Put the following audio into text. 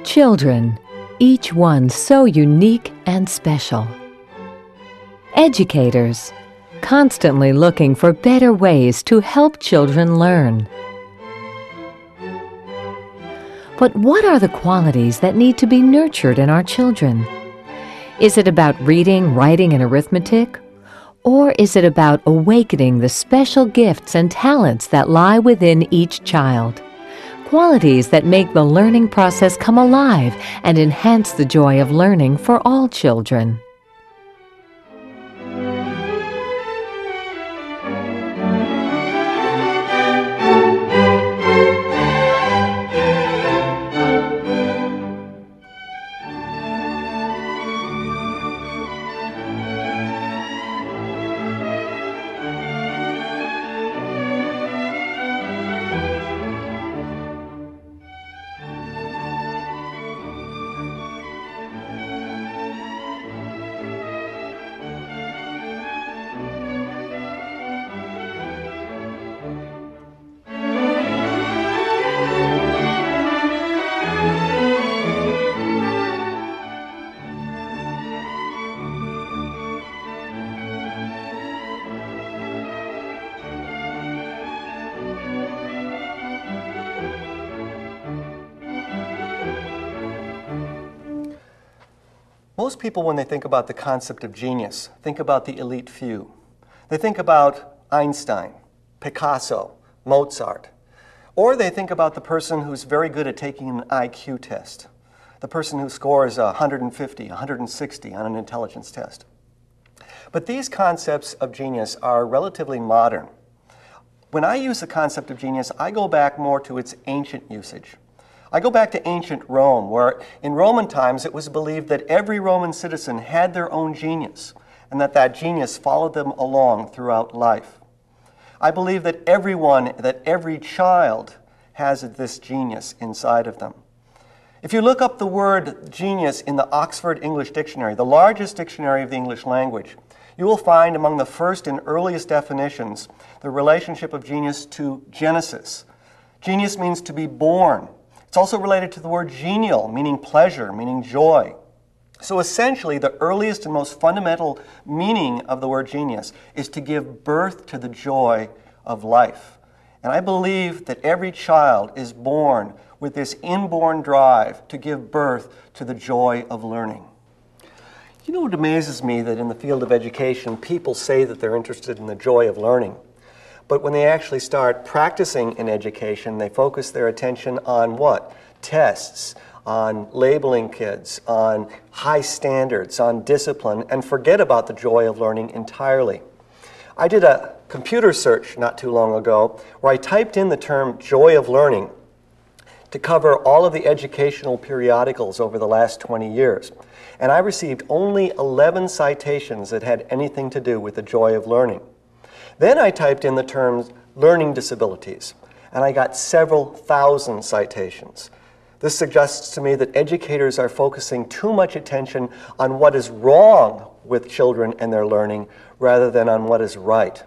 Children, each one so unique and special. Educators, constantly looking for better ways to help children learn. But what are the qualities that need to be nurtured in our children? Is it about reading, writing, and arithmetic? Or is it about awakening the special gifts and talents that lie within each child? Qualities that make the learning process come alive and enhance the joy of learning for all children. Most people, when they think about the concept of genius, think about the elite few. They think about Einstein, Picasso, Mozart, or they think about the person who's very good at taking an IQ test, the person who scores 150, 160 on an intelligence test. But these concepts of genius are relatively modern. When I use the concept of genius, I go back more to its ancient usage. I go back to ancient Rome, where in Roman times it was believed that every Roman citizen had their own genius, and that that genius followed them along throughout life. I believe that every child has this genius inside of them. If you look up the word genius in the Oxford English Dictionary, the largest dictionary of the English language, you will find among the first and earliest definitions the relationship of genius to Genesis. Genius means to be born. It's also related to the word genial, meaning pleasure, meaning joy. So essentially, the earliest and most fundamental meaning of the word genius is to give birth to the joy of life. And I believe that every child is born with this inborn drive to give birth to the joy of learning. You know what amazes me, that in the field of education, people say that they're interested in the joy of learning. But when they actually start practicing in education, they focus their attention on what? Tests, on labeling kids, on high standards, on discipline, and forget about the joy of learning entirely. I did a computer search not too long ago where I typed in the term joy of learning to cover all of the educational periodicals over the last 20 years. And I received only 11 citations that had anything to do with the joy of learning. Then I typed in the terms learning disabilities, and I got several thousand citations. This suggests to me that educators are focusing too much attention on what is wrong with children and their learning rather than on what is right.